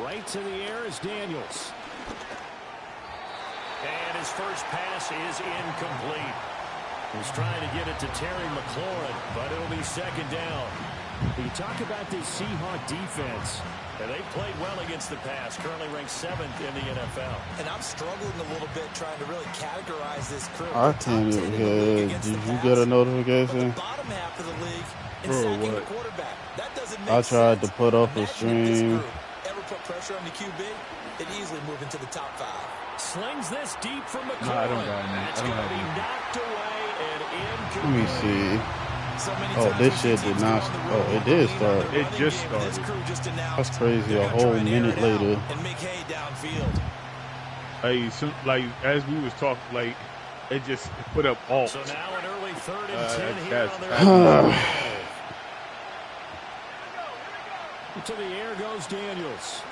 Right to the air is Daniels. And his first pass is incomplete. He's trying to get it to Terry McLaurin, but it'll be second down. You talk about this Seahawk defense. And they played well against the pass, currently ranked 7th in the NFL. And I'm struggling a little bit trying to really categorize this crew. I can't even get. Did you get a notification? Bottom half of the league in sacking the quarterback. That doesn't make sense. I tried to put up a stream. Ever put pressure on the QB? It easily move into the top 5. Slings this deep from McLaurin. No, I don't got any. That's going to be knocked away and Let incomplete. me see. Oh, this shit did not. Oh, it did start. It just started. That's crazy. A whole minute later. And make hay downfield. Like as we was talking, like it just put up alt. So now an early 3rd and 10 here on their to the air goes Daniels.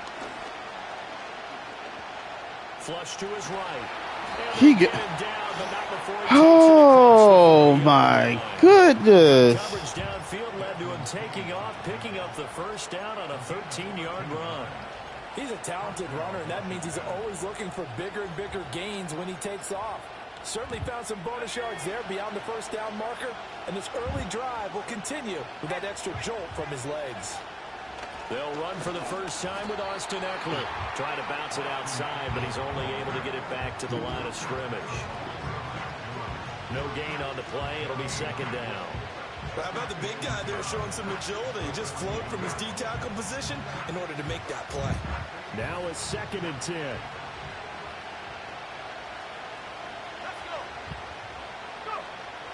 Flush to his right. He get. Oh my goodness! Coverage downfield led to him taking off, picking up the first down on a 13-yard run. He's a talented runner, and that means he's always looking for bigger and bigger gains when he takes off. Certainly found some bonus yards there beyond the first down marker, and this early drive will continue with that extra jolt from his legs. They'll run for the first time with Austin Eckler. Trying to bounce it outside, but he's only able to get it back to the line of scrimmage. No gain on the play. It'll be second down. How about the big guy there showing some agility? He just flowed from his D-tackle position in order to make that play. Now it's 2nd and 10.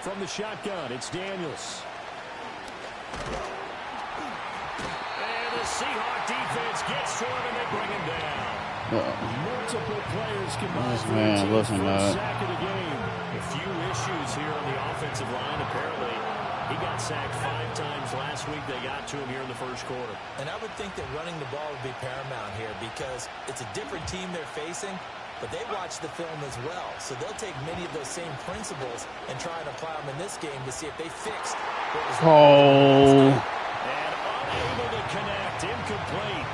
From the shotgun, it's Daniels. And the Seahawk defense gets to him, and they bring him down. Multiple players combined for the team's first sack of the game. A few issues here on the offensive line. Apparently, he got sacked 5 times last week. They got to him here in the first quarter. And I would think that running the ball would be paramount here because it's a different team they're facing, but they watch the film as well. So they'll take many of those same principles and try and apply them in this game to see if they fixed what was wrong. And unable to connect. Incomplete.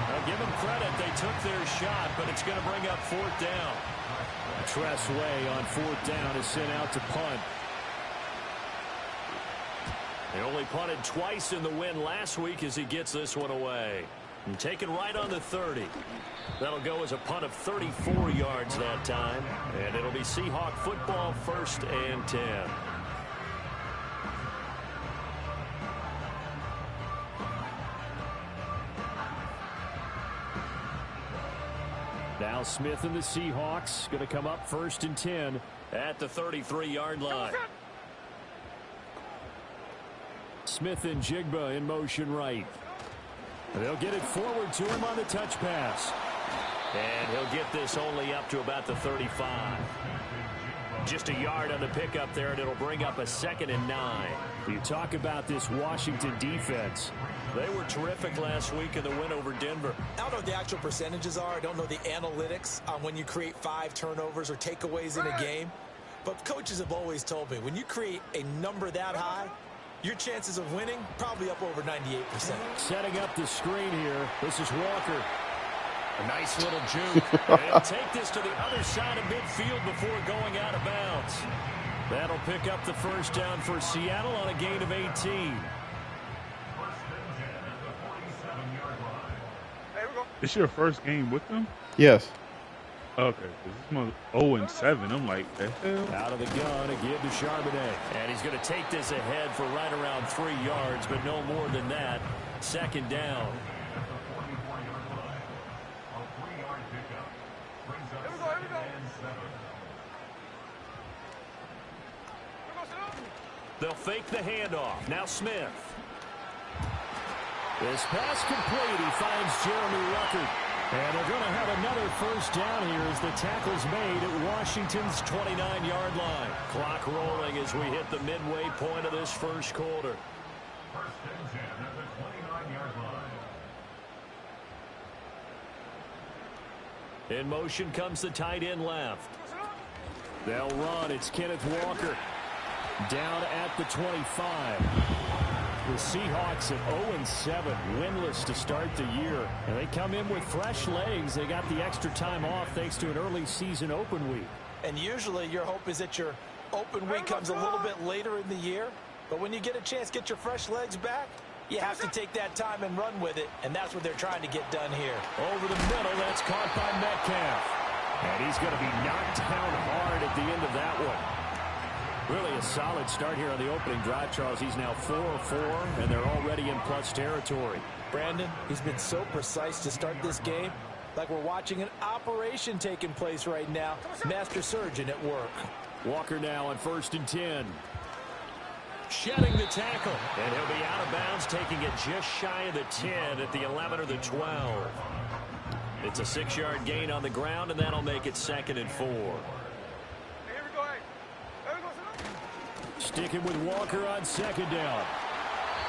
Now give them credit. They took their shot, but it's going to bring up 4th down. Tressway on 4th down is sent out to punt. They only punted twice in the win last week as he gets this one away. And taken right on the 30. That'll go as a punt of 34 yards that time. And it'll be Seahawk football 1st and 10. Now Smith and the Seahawks going to come up 1st and 10 at the 33-yard line. Smith and Jigba in motion right. They'll get it forward to him on the touch pass. And he'll get this only up to about the 35. Just a yard on the pickup there, and it'll bring up a 2nd and 9. You talk about this Washington defense. They were terrific last week in the win over Denver. I don't know what the actual percentages are. I don't know the analytics on when you create 5 turnovers or takeaways in a game. But coaches have always told me, when you create a number that high, your chances of winning probably up over 98%. Setting up the screen here. This is Walker. A nice little juke. And he'll take this to the other side of midfield before going out of bounds. That'll pick up the first down for Seattle on a gain of 18. This your first game with them? Yes. Okay, this is 0-7. I'm like, the hell? Out of the gun again to Charbonnet. And he's going to take this ahead for right around 3 yards, but no more than that. Second down. They'll fake the handoff. Now Smith. This pass complete. He finds Jeremy Ruckert. And they're going to have another first down here as the tackle's made at Washington's 29-yard line. Clock rolling as we hit the midway point of this first quarter. In motion comes the tight end left. They'll run. It's Kenneth Walker. Down at the 25. The Seahawks at 0-7, winless to start the year. And they come in with fresh legs. They got the extra time off thanks to an early season open week. And usually your hope is that your open week comes a little bit later in the year. But when you get a chance to get your fresh legs back, you have to take that time and run with it. And that's what they're trying to get done here. Over the middle, that's caught by Metcalf. And he's going to be knocked down hard at the end of that one. Really a solid start here on the opening drive, Charles. He's now 4 of 4, and they're already in plus territory. Brandon, he's been so precise to start this game, like we're watching an operation taking place right now. Master surgeon at work. Walker now on 1st and 10. Shedding the tackle, and he'll be out of bounds, taking it just shy of the 10 at the 11 or the 12. It's a 6-yard gain on the ground, and that'll make it 2nd and 4. Sticking with Walker on 2nd down.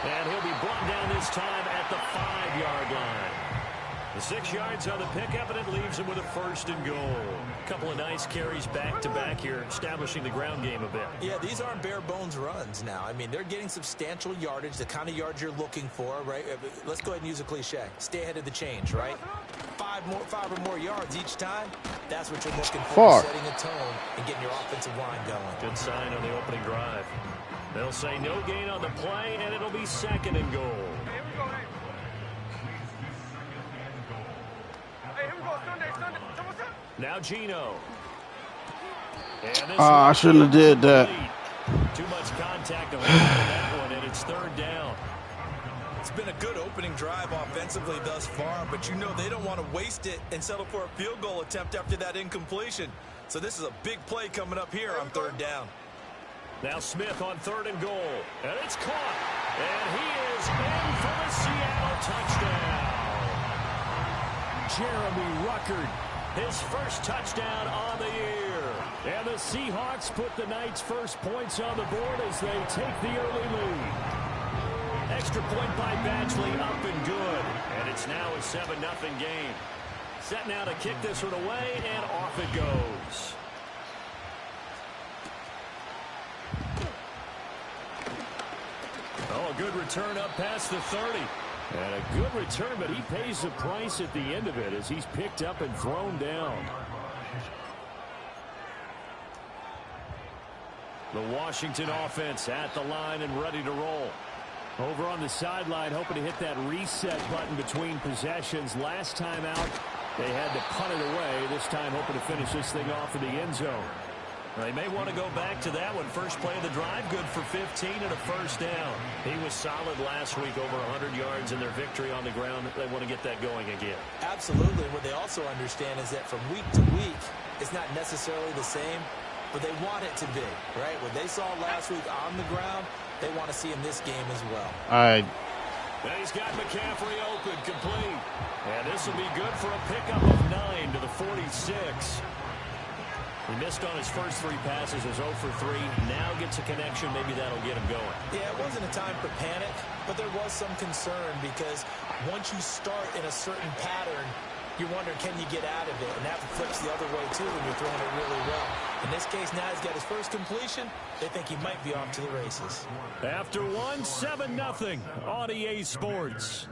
And he'll be brought down this time at the 5-yard line. The 6 yards on the pickup, and it leaves him with a 1st and goal. A couple of nice carries back-to-back here, establishing the ground game a bit. Yeah, these aren't bare-bones runs now. I mean, they're getting substantial yardage, the kind of yards you're looking for, right? Let's go ahead and use a cliche. Stay ahead of the change, right? 5 or more yards each time. That's what you're looking for, setting a tone and getting your offensive line going. Good sign on the opening drive. They'll say no gain on the play, and it'll be 2nd and goal. Now Gino. I shouldn't have did that. Too much contact to hold on that one, and it's 3rd down. It's been a good opening drive offensively thus far, but you know they don't want to waste it and settle for a field goal attempt after that incompletion. So this is a big play coming up here on 3rd down. Now Smith on 3rd and goal. And it's caught. And he is in for the Seattle touchdown. Jeremy Ruckert, his first touchdown on the year. And the Seahawks put the night's first points on the board as they take the early lead. Extra point by Badgley, up and good. And it's now a 7-0 game. Set now to kick this one away, and off it goes. Oh, a good return up past the 30. And a good return, but he pays the price at the end of it as he's picked up and thrown down. The Washington offense at the line and ready to roll. Over on the sideline, hoping to hit that reset button between possessions. Last time out, they had to punt it away. This time, hoping to finish this thing off in the end zone. They may want to go back to that one. First play of the drive, good for 15 and a 1st down. He was solid last week, over 100 yards in their victory on the ground. They want to get that going again. Absolutely. What they also understand is that from week to week, it's not necessarily the same, but they want it to be, right? What they saw last week on the ground, they want to see in this game as well. All right. And he's got McCaffrey open, complete. And this will be good for a pickup of 9 to the 46. He missed on his first 3 passes, was 0 for 3. Now gets a connection. Maybe that'll get him going. Yeah, it wasn't a time for panic, but there was some concern because once you start in a certain pattern, you're wondering, can you get out of it? And that flips the other way, too, when you're throwing it really well. In this case, now he's got his first completion. They think he might be off to the races. After one, 7-0 on EA Sports.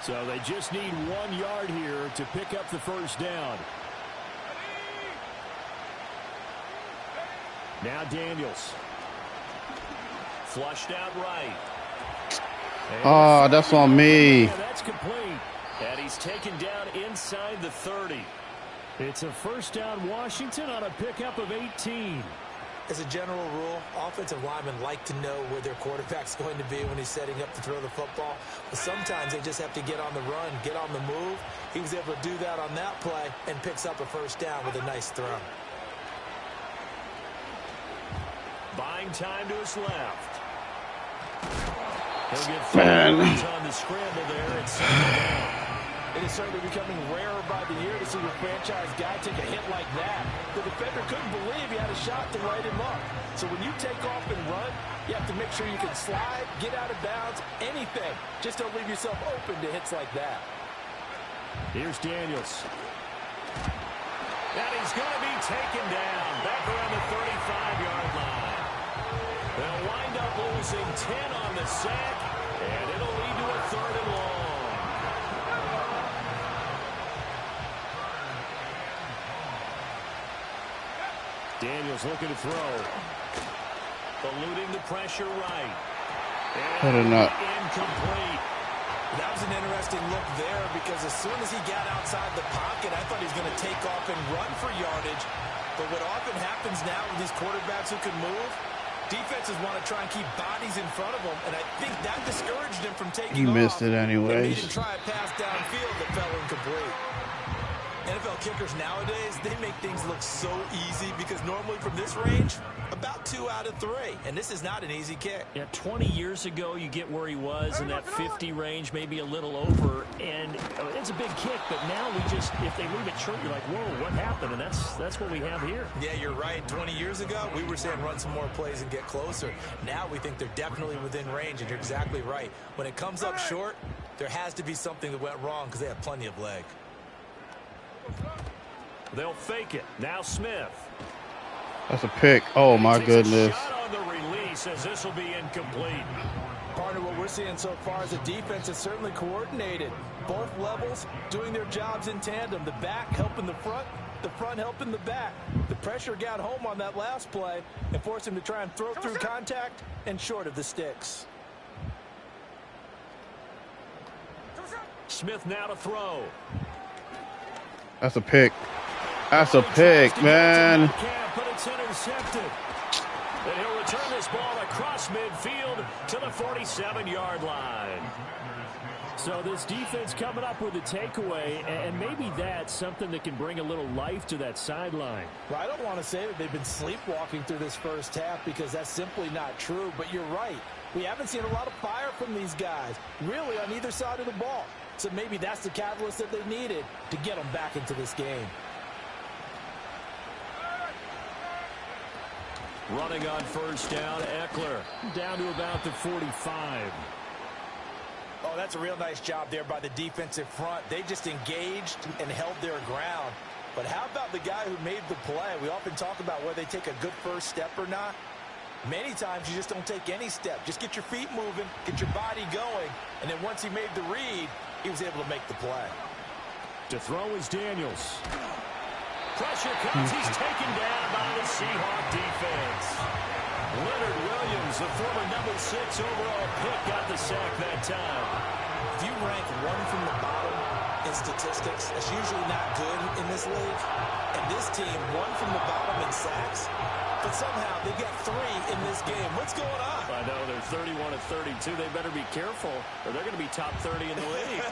So they just need 1 yard here to pick up the first down. Now Daniels. Flushed out right. Oh, that's on me. Yeah, that's complete. And he's taken down inside the 30. It's a 1st down Washington on a pickup of 18. As a general rule, offensive linemen like to know where their quarterback's going to be when he's setting up to throw the football. But sometimes they just have to get on the run, get on the move. He was able to do that on that play and picks up a 1st down with a nice throw. Buying time to his left. He'll get 4 yards on the scramble there. It's 2nd down. It is certainly becoming rarer by the year to see your franchise guy take a hit like that. The defender couldn't believe he had a shot to light him up. So when you take off and run, you have to make sure you can slide, get out of bounds, anything. Just don't leave yourself open to hits like that. Here's Daniels. And he's going to be taken down back around the 35-yard line. They'll wind up losing 10 on the sack, and it'll lead to a 3rd and long. Daniels looking to throw. Eluding the pressure right. And incomplete. That was an interesting look there because as soon as he got outside the pocket, I thought he was going to take off and run for yardage. But what often happens now with these quarterbacks who can move, defenses want to try and keep bodies in front of them, and I think that discouraged him from taking off. He missed it anyways. He didn't try a pass downfield that fell incomplete. NFL kickers nowadays, they make things look so easy because normally from this range, about 2 out of 3. And this is not an easy kick. Yeah, 20 years ago, you get where he was in that 50 range, maybe a little over, and it's a big kick. But now we just, if they leave it short, you're like, whoa, what happened? And that's what we have here. Yeah, you're right. 20 years ago, we were saying run some more plays and get closer. Now we think they're definitely within range, and you're exactly right. When it comes up short, there has to be something that went wrong because they have plenty of leg. They'll fake it. Now Smith. That's a pick. Oh, my goodness. Shot on the release as this will be incomplete. Partner, what we're seeing so far is the defense is certainly coordinated. Both levels doing their jobs in tandem. The back helping the front helping the back. The pressure got home on that last play and forced him to try and throw through contact and short of the sticks. Smith now to throw. That's a pick. That's a pick, man. But it's intercepted. And he'll return this ball across midfield to the 47-yard line. So this defense coming up with a takeaway, and maybe that's something that can bring a little life to that sideline. Well, I don't want to say that they've been sleepwalking through this first half because that's simply not true, but you're right. We haven't seen a lot of fire from these guys, really on either side of the ball. So maybe that's the catalyst that they needed to get them back into this game. Running on first down, Eckler down to about the 45. Oh, that's a real nice job there by the defensive front. They just engaged and held their ground. But how about the guy who made the play? We often talk about whether they take a good first step or not. Many times you just don't take any step. Just get your feet moving, get your body going, and then once he made the read, he was able to make the play. To throw is Daniels. Pressure comes. He's taken down by the Seahawk defense. Leonard Williams, the former number 6 overall pick, got the sack that time. If you rank one from the bottom in statistics, that's usually not good in this league. And this team, one from the bottom in sacks, but somehow they got 3 in this game. What's going on? I know they're 31 of 32. They better be careful, or they're going to be top 30 in the league.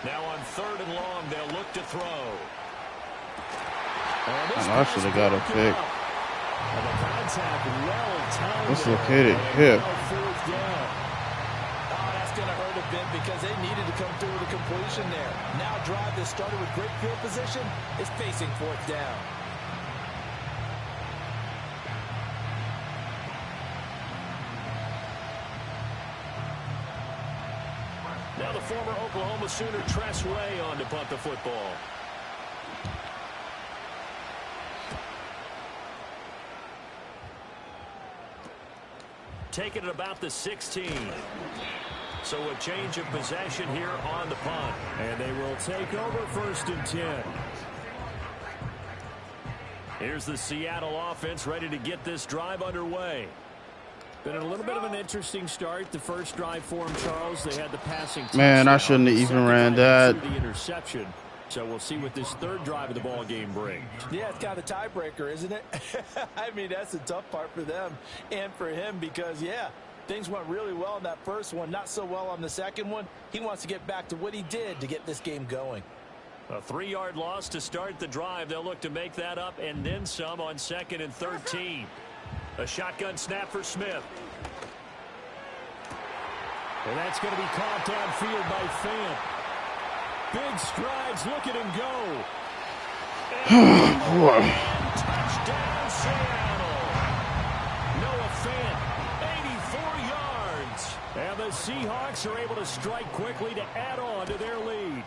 Now on 3rd and long, they'll look to throw. I should have got a pick. Let's look at it here. That's going to hurt a bit because they needed to come through with a completion there. Now drive that started with great field position is facing 4th down. Now the former Oklahoma Sooner Tress Way on to punt the football. Taking it about the 16. So a change of possession here on the punt. And they will take over 1st and 10. Here's the Seattle offense ready to get this drive underway. Been a little bit of an interesting start. The first drive for them, Charles, they had the passing touchdown. Man, I shouldn't have even ran that. The interception. So we'll see what this 3rd drive of the ball game brings. Yeah, it's kind of a tiebreaker, isn't it? I mean, that's the tough part for them and for him because, yeah, things went really well in that first one, not so well on the second one. He wants to get back to what he did to get this game going. A 3-yard loss to start the drive. They'll look to make that up and then some on 2nd and 13. A shotgun snap for Smith. And that's going to be caught downfield by Fant. Big strides. Look at him go. Touchdown, Seattle. Noah Fant, 84 yards. And the Seahawks are able to strike quickly to add on to their lead.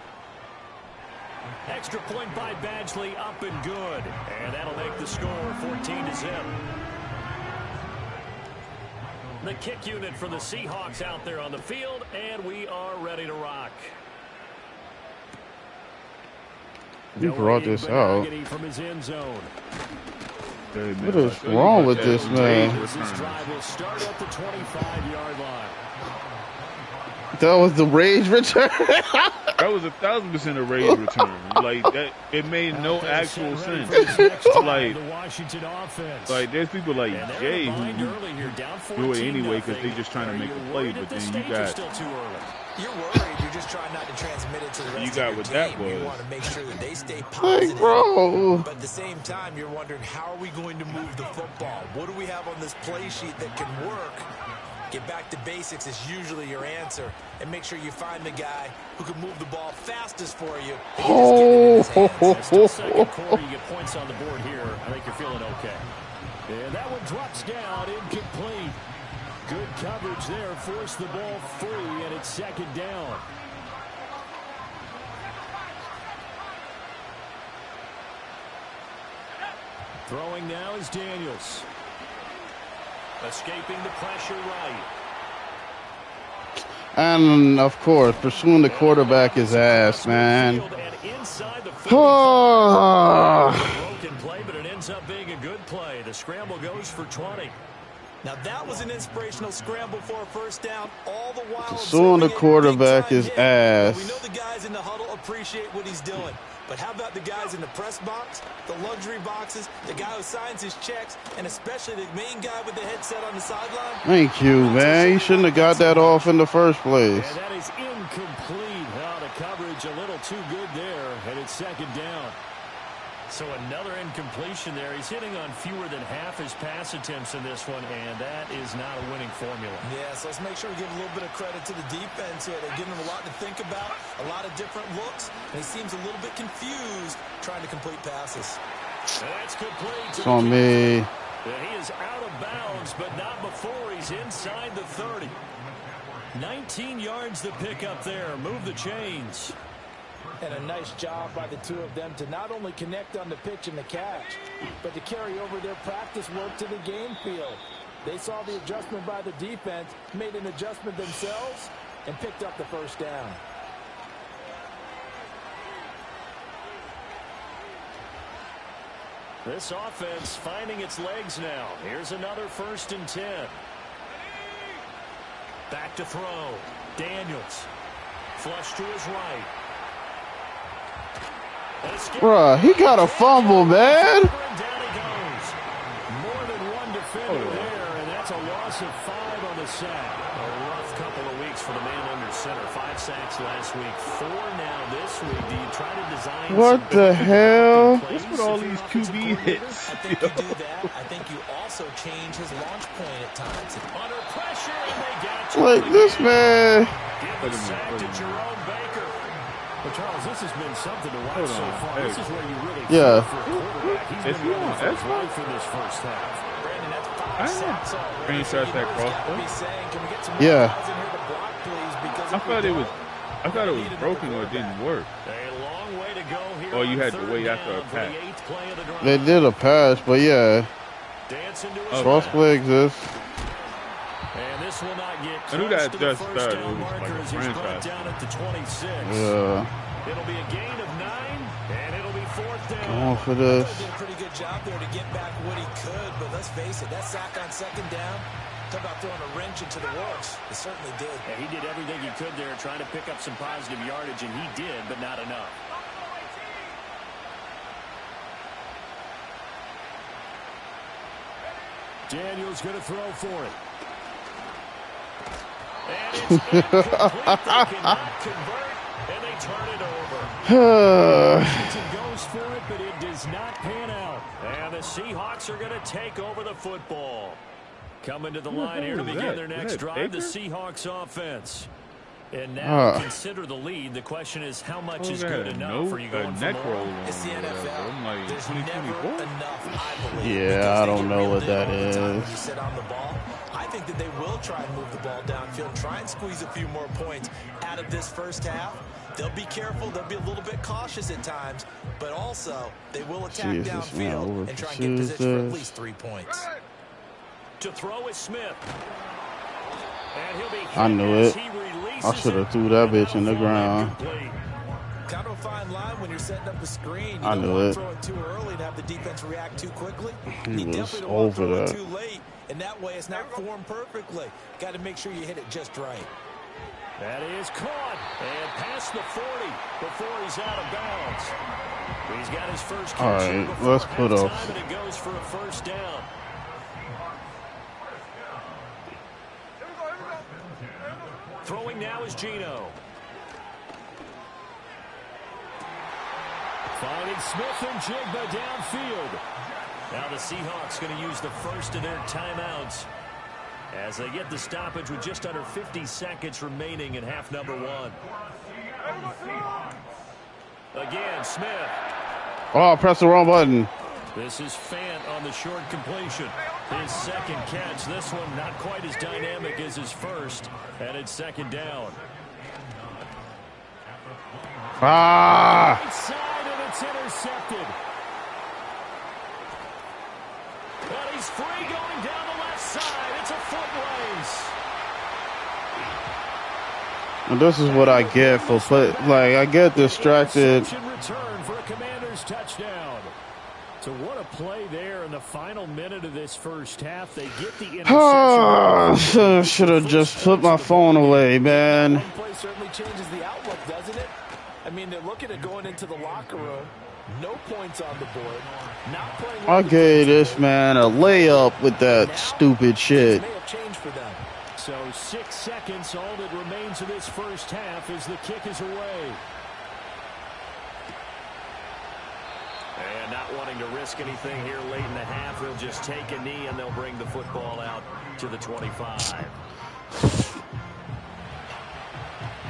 Extra point by Badgley, up and good. And that'll make the score 14-0. The kick unit for the Seahawks out there on the field, and we are ready to rock. You brought this out. From his end zone. What is wrong with this man? This drive will start at the 25-yard line. That was the rage return. That was 1,000% a rage return. Like that, it made no actual sense. Like there's people like Jay who do it anyway because they just trying to make a play, but then you got. You're worried. You're just trying not to transmit it to the rest You got of your what team. that was. You want to make sure that they stay positive. Like, bro. But at the same time, you're wondering, how are we going to move the football? What do we have on this play sheet that can work? Get back to basics is usually your answer. And make sure you find the guy who can move the ball fastest for you. Oh, Still second quarter, you get points on the board here. I think you're feeling okay. And that one drops down, incomplete. Good coverage there, forced the ball free, and it's second down. Throwing now is Daniels. Escaping the pressure right. And, of course, pursuing the quarterback is ass, man. Broken play, but it ends up being a good play. The scramble goes for 20. Now that was an inspirational scramble for a first down, all the while pursuing the quarterback is ass. We know the guys in the huddle appreciate what he's doing. But how about the guys in the press box, the luxury boxes, the guy who signs his checks, and especially the main guy with the headset on the sideline? Thank you, man. You shouldn't have got that off in the first place. And that is incomplete. Well, the coverage a little too good there, and it's second down. So another incompletion there. He's hitting on fewer than half his pass attempts in this one, and that is not a winning formula. Yeah, so let's make sure we give a little bit of credit to the defense here. They're giving him a lot to think about, a lot of different looks, and he seems a little bit confused trying to complete passes. That's complete. It's on me. He is out of bounds, but not before he's inside the 30. 19 yards to pick up there. Move the chains. And a nice job by the two of them to not only connect on the pitch and the catch, but to carry over their practice work to the game field. They saw the adjustment by the defense, made an adjustment themselves, and picked up the first down. This offense finding its legs now. Here's another 1st and 10. Back to throw. Daniels. Flush to his right. Bruh, he got a fumble, man. Down he goes. More than one defender there, and that's a loss of 5 on the sack. A rough couple of weeks for the man under center. 5 sacks last week, 4 now this week. Do you try to design what the hell? What's with all these QB hits? I think you do that. I think you also change his launch point at times. Under pressure, and they got you. Like this man. Give the sack to Jerome Baker. But Charles, this has been something to watch so far. This is where you really feel for a quarterback. He's been running for his life in this first half. Brandon, that's 5 sacks already. Can you start that crossbow? Yeah. I thought it was broken or it didn't work. A long way to go here. Or you had to wait after a pass. They did a pass, but yeah. Crossplay exists. And this will not get I knew that close to the just first started. down It was marker like a as he's brought franchise. down at the 26. Yeah. It'll be a gain of 9, and it'll be 4th down. Going for this. Did a pretty good job there to get back what he could, but let's face it, that sack on 2nd down, talk about throwing a wrench into the works. It certainly did. Yeah, he did everything he could there, trying to pick up some positive yardage, and he did, but not enough. Daniel's going to throw for it. And it's incomplete. They cannot convert, and they turn it over. Washington goes for it, but it does not pan out. And the Seahawks are going to take over the football. Coming to the line here to begin their next drive, the Seahawks offense. And now consider the lead. The question is, how much is good enough? Are you going for more? It's the NFL. There's never enough, I believe. Yeah, I don't know what that is. When you sit on the ball, I think that they will try and move the ball downfield, try and squeeze a few more points out of this first half. They'll be careful. They'll be a little bit cautious at times, but also they will attack downfield and try and get position for at least 3 points. To throw is Smith. And he'll be I knew it. I should have threw that bitch in the ground. Kind of a fine line when you're setting up a screen. You I don't knew want it. to throw it too early and have the defense react too quickly. He You was definitely don't want to over throw it that. too late, and that way it's not formed perfectly. Got to make sure you hit it just right. That is caught and past the 40 before he's out of bounds. He's got his first catch. All right, let's put up. And it goes for a first down. Throwing now is Geno. Finding Smith and Jigba downfield. Now the Seahawks going to use the first of their timeouts as they get the stoppage with just under 50 seconds remaining in half number 1. Again, Smith. Oh, I pressed the wrong button. This is Fant on the short completion. His second catch. This one not quite as dynamic as his first. And it's second down. Ah! Right side, and it's intercepted. And he's free going down the left side. It's a foot race. And this is what I get for play. Like, I get distracted. Return for a Commanders touchdown. So what a play there in the final minute of this first half. They get the interception. Should have just put my phone away, man. One play certainly changes the outlook, doesn't it? I mean, they're looking at going into the locker room. No points on the board. Not playing. I gave this man a layup with that stupid shit. May have changed for them. So 6 seconds, all that remains of this first half as the kick is away. And not wanting to risk anything here late in the half, they'll just take a knee and they'll bring the football out to the 25.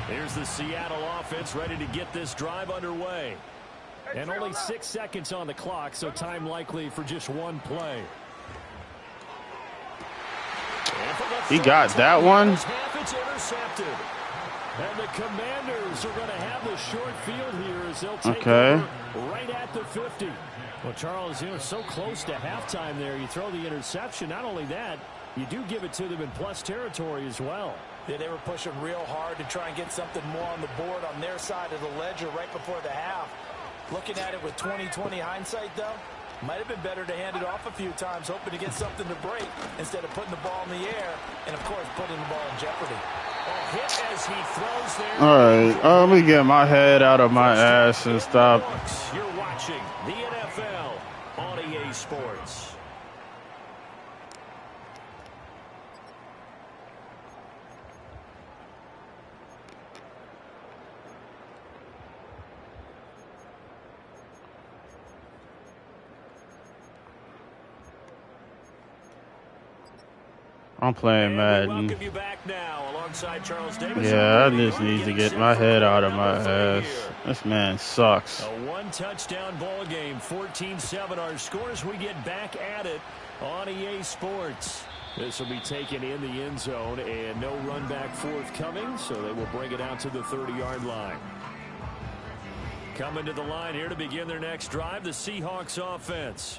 Here's the Seattle offense ready to get this drive underway. And only 6 seconds on the clock, so time likely for just one play. He got that one. It's intercepted. And the Commanders are going to have the short field here as they'll take over right at the 50. Well, Charles, so close to halftime there. You throw the interception. Not only that, you do give it to them in plus territory as well. Yeah, they were pushing real hard to try and get something more on the board on their side of the ledger right before the half. Looking at it with 20/20 hindsight, though, might have been better to hand it off a few times, hoping to get something to break instead of putting the ball in the air and, of course, putting the ball in jeopardy. Hit as he throws there. All right, let me get my head out of my ass and stop. You're watching the NFL on EA Sports. I'm playing Madden. Welcome you back now alongside Charles Davis. Yeah, I just need to get my head out of my ass. This man sucks. A one-touchdown ball game, 14-7 our scores. We get back at it on EA Sports. This will be taken in the end zone and no run back forthcoming, so they will bring it out to the 30-yard line. Coming to the line here to begin their next drive, the Seahawks offense.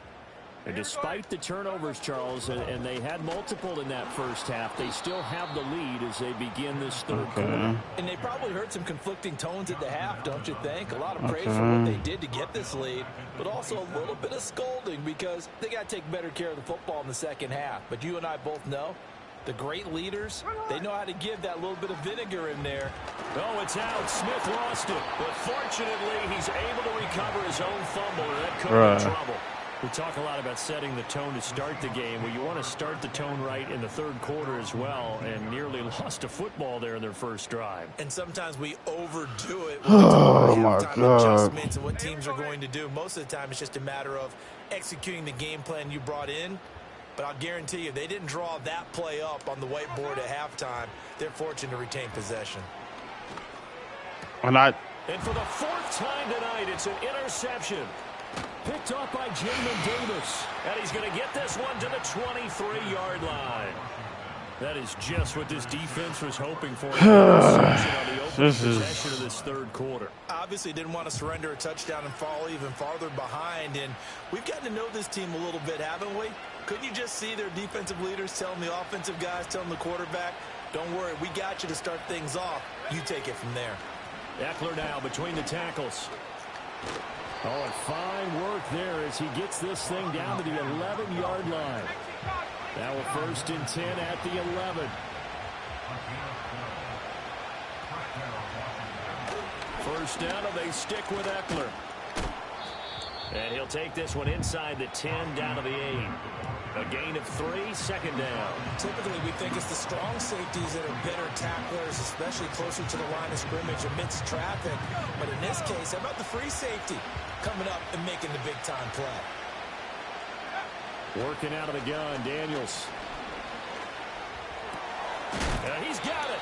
And despite the turnovers, Charles, and they had multiple in that first half, they still have the lead as they begin this third quarter. And they probably heard some conflicting tones at the half, don't you think? A lot of praise for what they did to get this lead, but also a little bit of scolding because they got to take better care of the football in the second half. But you and I both know the great leaders, they know how to give that little bit of vinegar in there. Oh, it's out. Smith lost it. But fortunately, he's able to recover his own fumble, and that could be trouble. We talk a lot about setting the tone to start the game. Well, you want to start the tone right in the third quarter as well, and nearly lost a football there in their first drive. And sometimes we overdo it. Oh, my God. Adjustments and what teams are going to do. Most of the time, it's just a matter of executing the game plan you brought in. But I'll guarantee you, they didn't draw that play up on the whiteboard at halftime. They're fortunate to retain possession. And for the fourth time tonight, it's an interception. Picked off by Jamin Davis. And he's going to get this one to the 23-yard line. That is just what this defense was hoping for. Possession of this third quarter. Obviously didn't want to surrender a touchdown and fall even farther behind. And we've gotten to know this team a little bit, haven't we? Couldn't you just see their defensive leaders telling the offensive guys, telling the quarterback, don't worry, we got you to start things off. You take it from there. Eckler now between the tackles. Oh, and fine work there as he gets this thing down to the 11-yard line. Now a 1st and 10 at the 11. First down, and they stick with Eckler. And he'll take this one inside the 10 down to the 8. A gain of 3, 2nd down. Typically, we think it's the strong safeties that are better tacklers, especially closer to the line of scrimmage amidst traffic. But in this case, how about the free safety coming up and making the big-time play? Working out of the gun, Daniels. And he's got it.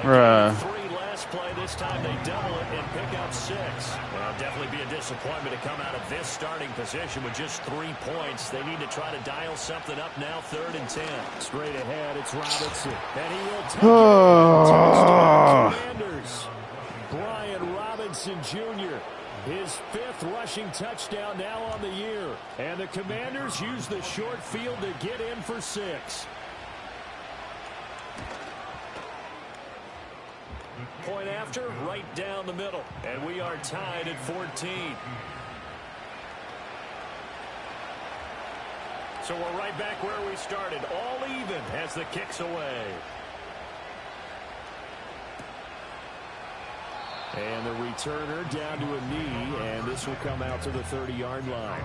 Bruh. 3 last play. This time they double it and pick up 6. Well, definitely be a disappointment to come out of this starting position with just 3 points. They need to try to dial something up now. 3rd and 10. Straight ahead, it's Robinson. And he will take it. Commanders. Brian Robinson Jr. His 5th rushing touchdown now on the year. And the Commanders use the short field to get in for 6. Point after, right down the middle. And we are tied at 14. So we're right back where we started. All even as the kick's away. And the returner down to a knee, and this will come out to the 30-yard line.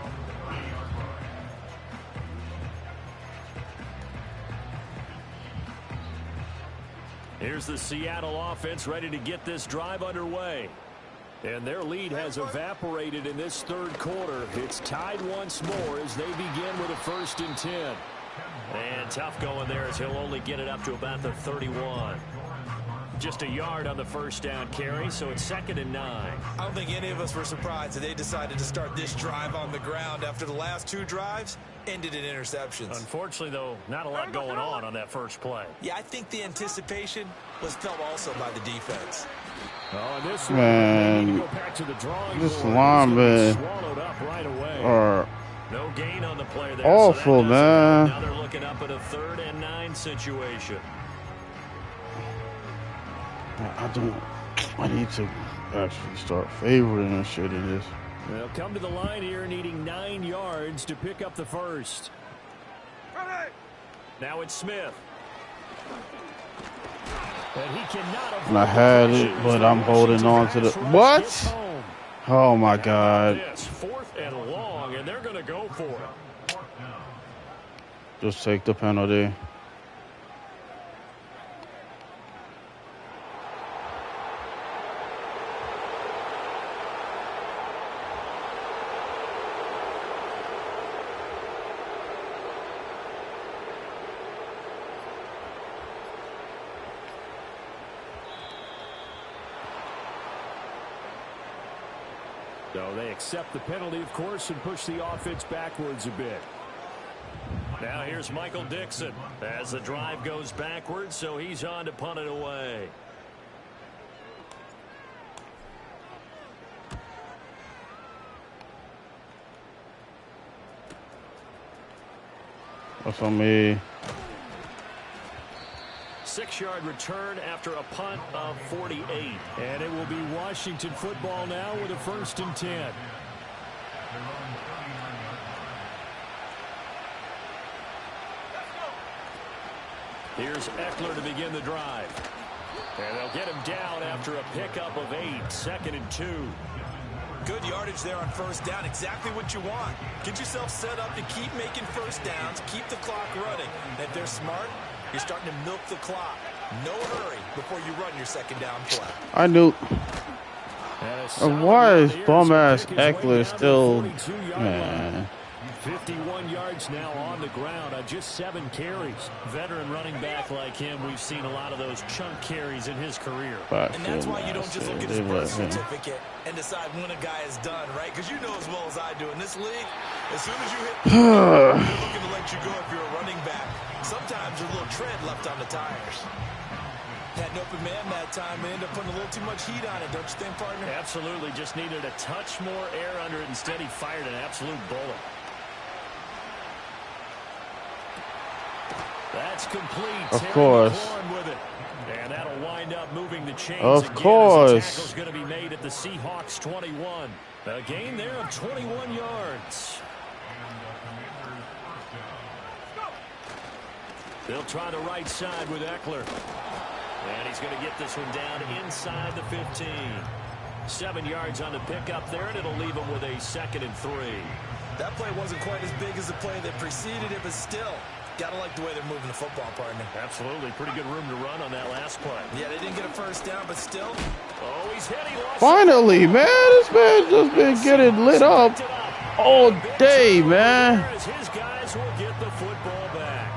Here's the Seattle offense ready to get this drive underway. And their lead has evaporated in this 3rd quarter. It's tied once more as they begin with a 1st and 10. And tough going there as he'll only get it up to about the 31. Just a yard on the 1st down carry, so it's 2nd and 9. I don't think any of us were surprised that they decided to start this drive on the ground after the last 2 drives ended in interceptions. Unfortunately, though, not a lot going on that first play. Yeah, I think the anticipation was felt also by the defense. Oh, and this Man, go back to the drawing this board. lineman Swallowed up right away. are no gain on the play there. awful, so man. Now they're looking up at a 3rd and 9 situation. I need to actually start favoring and shit in this. They'll come to the line here needing 9 yards to pick up the 1st. Now it's Smith. And he cannot. And I had it, but I'm holding on to the... What? Oh, my God. It's 4th and long, and they're going to go for it. Just take the penalty. So they accept the penalty, of course, and push the offense backwards a bit. Now here's Michael Dixon as the drive goes backwards, so he's on to punt it away. That's on me. 6-yard return after a punt of 48. And it will be Washington football now with a 1st and 10. Here's Eckler to begin the drive. And they'll get him down after a pickup of 8. 2nd and 2. Good yardage there on 1st down. Exactly what you want. Get yourself set up to keep making 1st downs, keep the clock running. And if they're smart, you're starting to milk the clock. No hurry before you run your 2nd down play. I knew. Why is bum-ass Eckler still... Man. 51 yards now on the ground on just 7 carries. Veteran running back like him, we've seen a lot of those chunk carries in his career. And that's why you don't just look at his birth certificate and decide when a guy is done, right? Because you know as well as I do, in this league, as soon as you hit the they're looking to let you go if you're a running back. Sometimes there's a little tread left on the tires. Had an open man that time. They ended up putting a little too much heat on it, don't you think, partner? Absolutely. Just needed a touch more air under it. Instead, he fired an absolute bullet. That's complete. Of course. With it. And that'll wind up moving the chains of again course. As the tackle's going to be made at the Seahawks 21. A gain there of 21 yards. They'll try the right side with Eckler. And he's going to get this one down inside the 15. 7 yards on the pickup there, and it'll leave him with a 2nd and 3. That play wasn't quite as big as the play that preceded it, but still, got to like the way they're moving the football, partner. Absolutely. Pretty good room to run on that last play. Yeah, they didn't get a first down, but still. Oh, he's hit. He lost Finally, man. This man just been getting lit up all day, man. His guys will get the football back.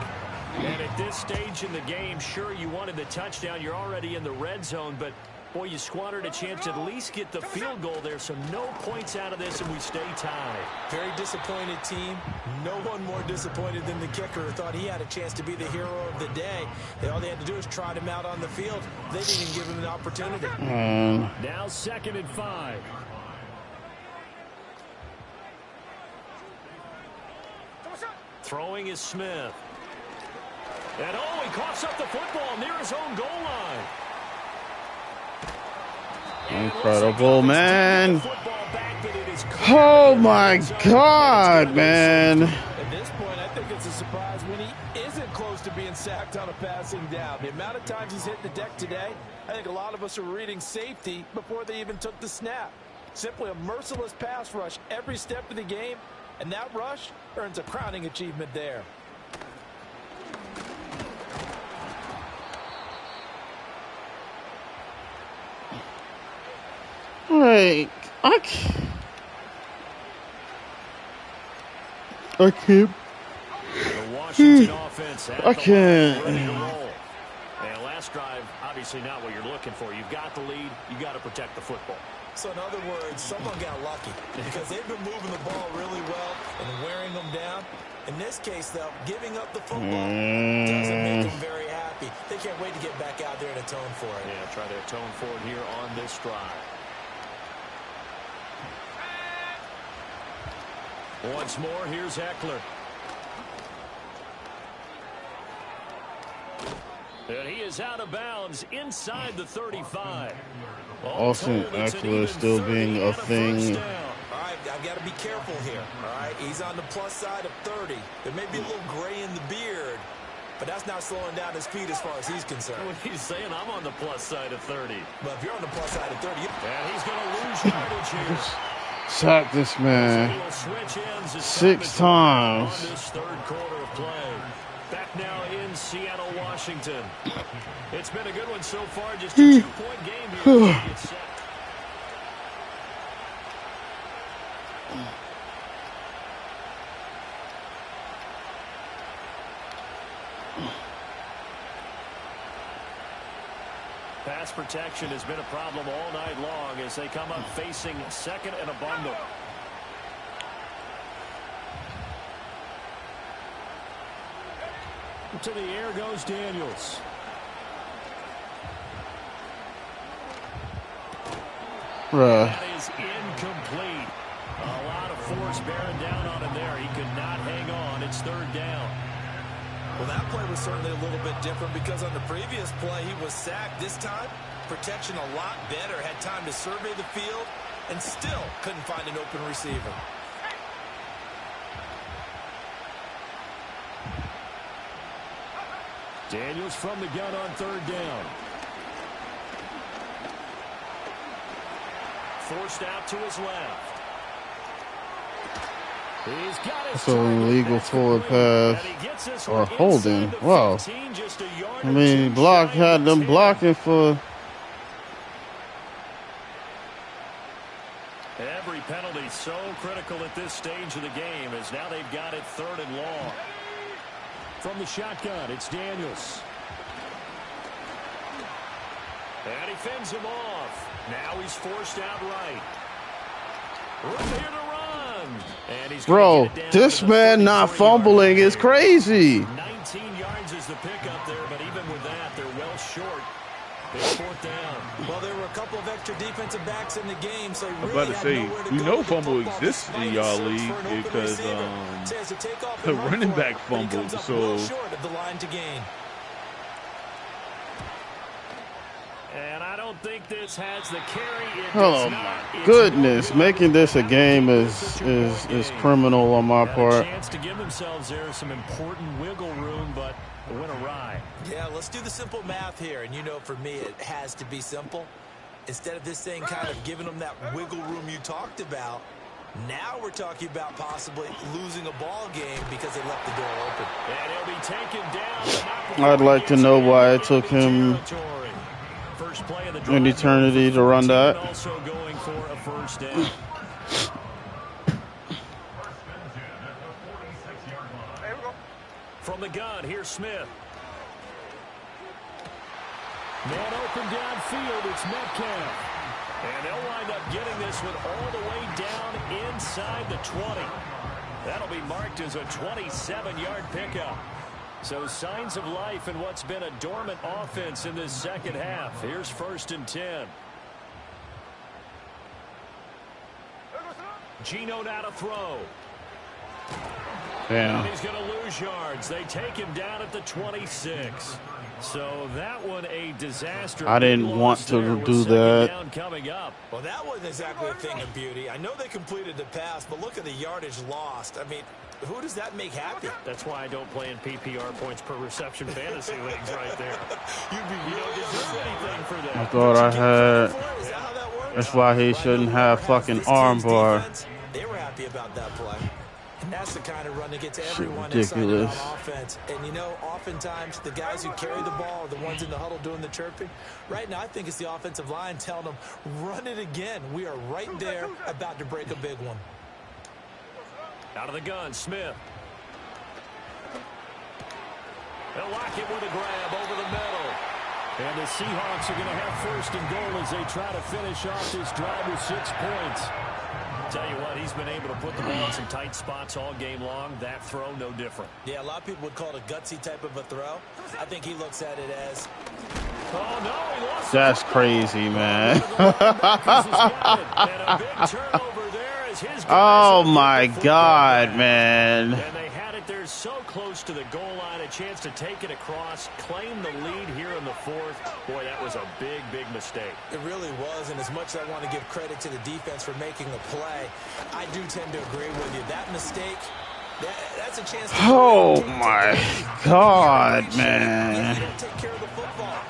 And at this stage in the game, sure, you wanted the touchdown. You're already in the red zone, but, boy, you squandered a chance to at least get the field goal there, so no points out of this, and we stay tied. Very disappointed team. No one more disappointed than the kicker who thought he had a chance to be the hero of the day. All they had to do was trot him out on the field. They didn't even give him an opportunity. Now 2nd and 5. Throwing is Smith. And he coughs up the football near his own goal line. Incredible, man. Oh, my God, man. At this point, I think it's a surprise when he isn't close to being sacked on a passing down. The amount of times he's hit the deck today, I think a lot of us are reading safety before they even took the snap. Simply a merciless pass rush every step of the game, and that rush earns a crowning achievement there. Like, I can't. The Washington offense I can't. ready to roll. And last drive, obviously not what you're looking for. You've got the lead. You got to protect the football. So in other words, someone got lucky because they've been moving the ball really well and wearing them down. In this case, though, giving up the football doesn't make them very happy. They can't wait to get back out there and atone for it. Yeah, try to atone for it here on this drive. Once more, here's Eckler. And he is out of bounds inside the 35. Austin Eckler still being a thing. All right, I've got to be careful here. All right, he's on the plus side of 30. There may be a little gray in the beard, but that's not slowing down his speed as far as he's concerned. What he's saying, I'm on the plus side of 30. But if you're on the plus side of 30, and he's going to lose yardage here. Sack this man 6 times. On this 3rd quarter of play. Back now in Seattle, Washington. It's been a good one so far. Just a 2-point game here. Pass protection has been a problem all night long as they come up facing 2nd and a bundle. To the air goes Daniels. That is incomplete. A lot of force bearing down on him there. He could not hang on. It's 3rd down. Well, that play was certainly a little bit different because on the previous play he was sacked. This time, protection a lot better. Had time to survey the field and still couldn't find an open receiver. Daniels from the gun on 3rd down. Forced out to his left. He's got his So illegal forward pass or holding. Wow. I mean, had them blocking for. Every penalty so critical at this stage of the game, as now they've got it 3rd and long. From the shotgun, it's Daniels. And he fends him off. Now he's forced out right. Room here to run. And he's Bro, this man not fumbling is crazy. 19 yards is the pickup there, but even with that, they're well short. It's 4th down. Well, there were a couple of extra defensive backs in the game, so I'm about to say, we know fumble exists in y'all league because the running back fumbled, so. Short of the line to gain. And I don't think this has the carry. Oh my goodness, making this a game is criminal on my part. Chance to give themselves there some important wiggle room, but it went awry. Yeah, let's do the simple math here, and you know, for me, it has to be simple. Instead of this thing kind of giving them that wiggle room you talked about, now we're talking about possibly losing a ball game because they left the door open. And he'll be taken down. I'd like to know why it took him an eternity to run that. Also going for a 1st down. From the gun, here's Smith. Man open downfield, it's Metcalf. And they'll wind up getting this one all the way down inside the 20. That'll be marked as a 27-yard pickup. So signs of life in what's been a dormant offense in this 2nd half. Here's 1st and 10. Geno now to throw. Damn. And he's going to lose yards. They take him down at the 26. So that one a disaster. I didn't want to do that. Coming up. Well, that wasn't exactly a thing of beauty. I know they completed the pass, but look at the yardage lost. I mean, who does that make happy? That's why I don't play in PPR points per reception fantasy leagues right there. You don't deserve anything for that. I thought I had. That's why he shouldn't have fucking arm bar. They were happy about that play. And that's the kind of run that gets everyone ridiculous. excited on offense. And, you know, oftentimes the guys who carry the ball are the ones in the huddle doing the chirping. Right now, I think it's the offensive line telling them, run it again. We are right there about to break a big one. Out of the gun, Smith. They'll lock it with a grab over the middle. And the Seahawks are going to have 1st and goal as they try to finish off this drive with 6 points. Tell you what, he's been able to put the ball in some tight spots all game long. That throw, no different. Yeah, a lot of people would call it a gutsy type of a throw. I think he looks at it as... Oh, no, he lost. That's crazy, man. Oh, my God, man. And they had it there so close to the goal line, a chance to take it across, claim the lead here in the 4th. Boy, that was a big, big mistake. It really was, and as much as I want to give credit to the defense for making the play, I do tend to agree with you. That mistake, that's a chance to... Oh, my God, man. You don't take care of the football.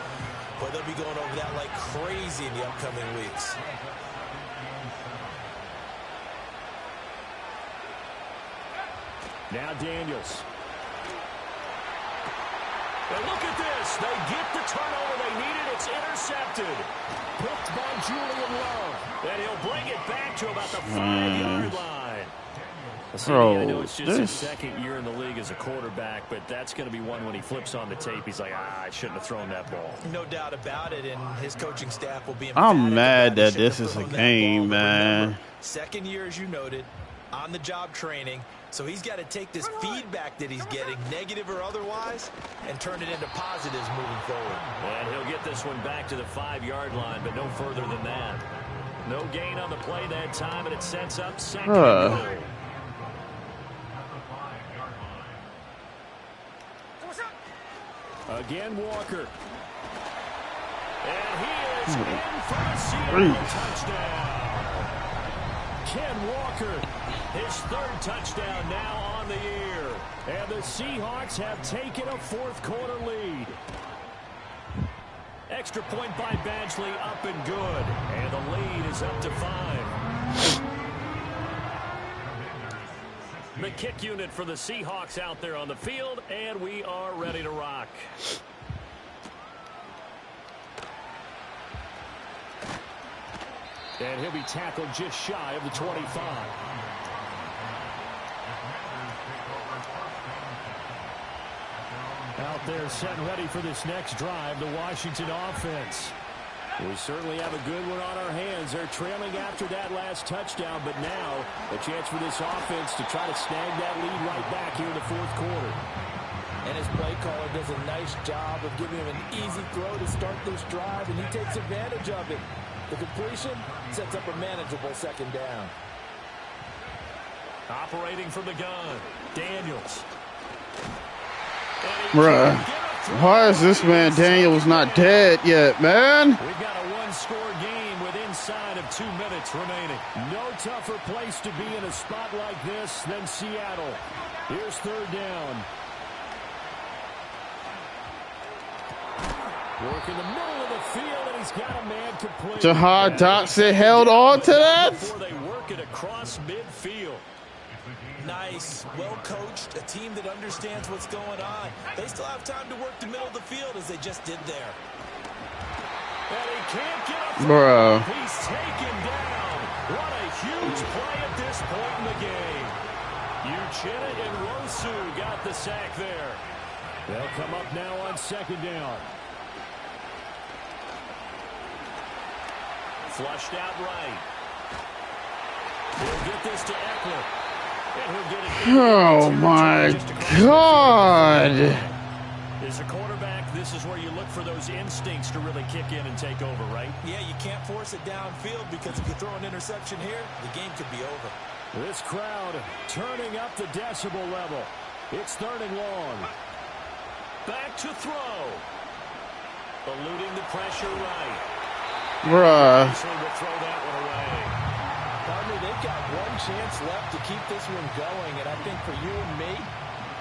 But they'll be going over that like crazy in the upcoming weeks. Now Daniels. And look at this. They get the turnover they needed. It's intercepted. Picked by Julian Love. And he'll bring it back to about the 5-yard line. Bro, I know it's just his 2nd year in the league as a quarterback, but that's going to be one when he flips on the tape. He's like, I shouldn't have thrown that ball. No doubt about it, and his coaching staff will be... I'm mad that this is a game, man. 2nd year, as you noted, on-the-job training. So he's got to take this feedback that he's getting, negative or otherwise, and turn it into positives moving forward. And he'll get this one back to the 5-yard line, but no further than that. No gain on the play that time, and it sets up 2nd and goal. Again, Walker. And he is in for a Seattle touchdown. Ken Walker, his 3rd touchdown now on the year. And the Seahawks have taken a 4th quarter lead. Extra point by Badgley, up and good. And the lead is up to 5. The kick unit for the Seahawks out there on the field, and we are ready to rock. And he'll be tackled just shy of the 25. Out there set ready for this next drive, the Washington offense. We certainly have a good one on our hands. They're trailing after that last touchdown, but now a chance for this offense to try to snag that lead right back here in the fourth quarter. And his play caller does a nice job of giving him an easy throw to start this drive, and he takes advantage of it. The completion sets up a manageable second down. Operating from the gun, Daniels. Bruh, why is this man Daniels not dead yet, man? We've got a one-score game with inside of 2 minutes remaining. No tougher place to be in a spot like this than Seattle. Here's third down. Work in the middle of the field, and he's got a man complete. Jahad Dotson held on to that? Before they work it across midfield. Nice, well coached, a team that understands what's going on. They still have time to work the middle of the field as they just did there. And he can't get up. Bruh. He's taken down. What a huge play at this point in the game. Uchenna and Rosu got the sack there. They'll come up now on second down. Flushed out right. He'll get this to Eckler. And he'll get it. Oh my God. As a quarterback, this is where you look for those instincts to really kick in and take over, right? Yeah, you can't force it downfield because if you throw an interception here, the game could be over. This crowd turning up the decibel level. It's third and long. Back to throw. Eluding the pressure right. Bruh. Will throw that one away. Partner, they've got one chance left to keep this one going, and I think for you and me,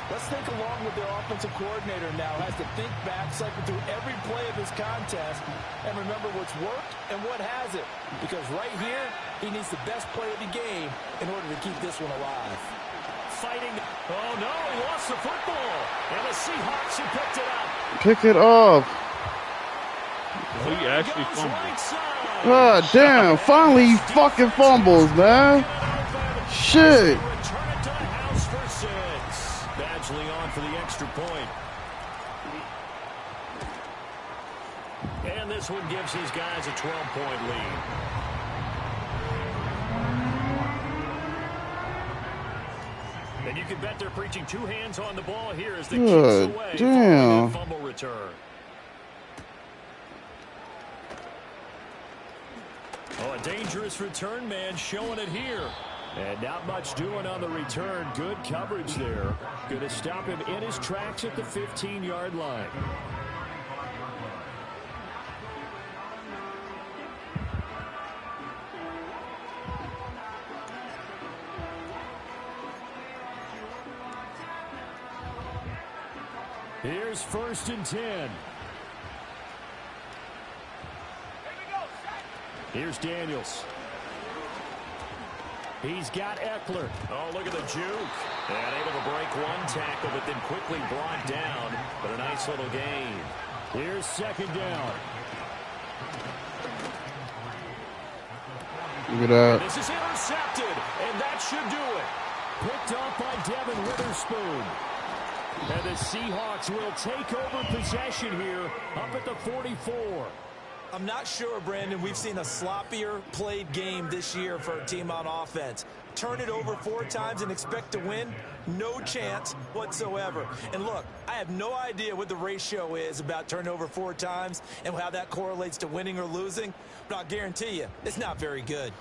let's think along with their offensive coordinator now has to think back, cycle through every play of this contest, and remember what's worked and what hasn't. Because right here, he needs the best play of the game in order to keep this one alive. Fighting. Oh, no, he lost the football. And the Seahawks have picked it up. Pick it up. He actually fumbled. Right, God damn, finally he fucking fumbles, man. Shit. Return it to the house for 6. Badgley on for the extra point. And this one gives his guys a 12-point lead. And you can bet they're preaching 2 hands on the ball here as the kicks away damn. for the fumble return. Oh, a dangerous return man showing it here. And not much doing on the return. Good coverage there. Going to stop him in his tracks at the 15-yard line. Here's 1st and 10. Here's Daniels. He's got Eckler. Oh, look at the juke. And able to break one tackle, but then quickly brought down. But a nice little gain. Here's 2nd down. Look at that. This is intercepted, and that should do it. Picked up by Devin Witherspoon. And the Seahawks will take over possession here up at the 44. I'm not sure, Brandon, we've seen a sloppier played game this year for a team on offense. Turn it over 4 times and expect to win? No chance whatsoever. And look, I have no idea what the ratio is about turnover 4 times and how that correlates to winning or losing, but I'll guarantee you, it's not very good.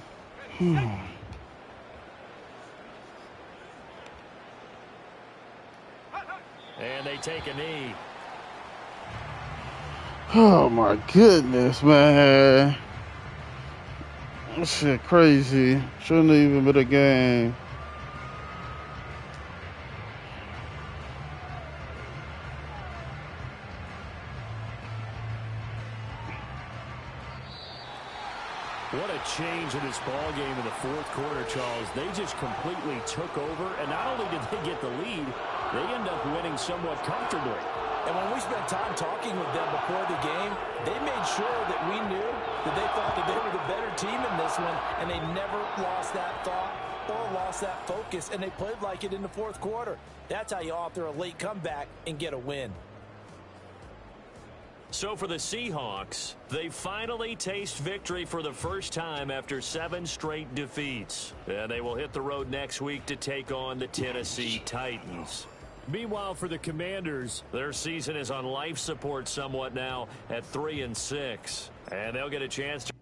And they take a knee. Oh my goodness, man. This shit crazy. Shouldn't even been a game. What a change in this ball game in the 4th quarter, Charles. They just completely took over, and not only did they get the lead, they end up winning somewhat comfortably. And when we spent time talking with them before the game, they made sure that we knew that they thought that they were the better team in this one, and they never lost that thought or lost that focus, and they played like it in the fourth quarter. That's how you author a late comeback and get a win. So for the Seahawks, they finally taste victory for the first time after 7 straight defeats. And they will hit the road next week to take on the Tennessee Titans. Meanwhile, for the Commanders, their season is on life support somewhat now at 3-6. And they'll get a chance to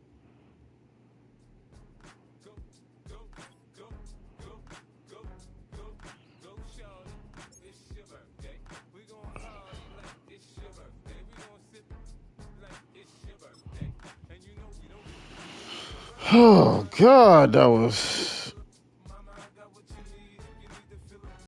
Oh, God, that was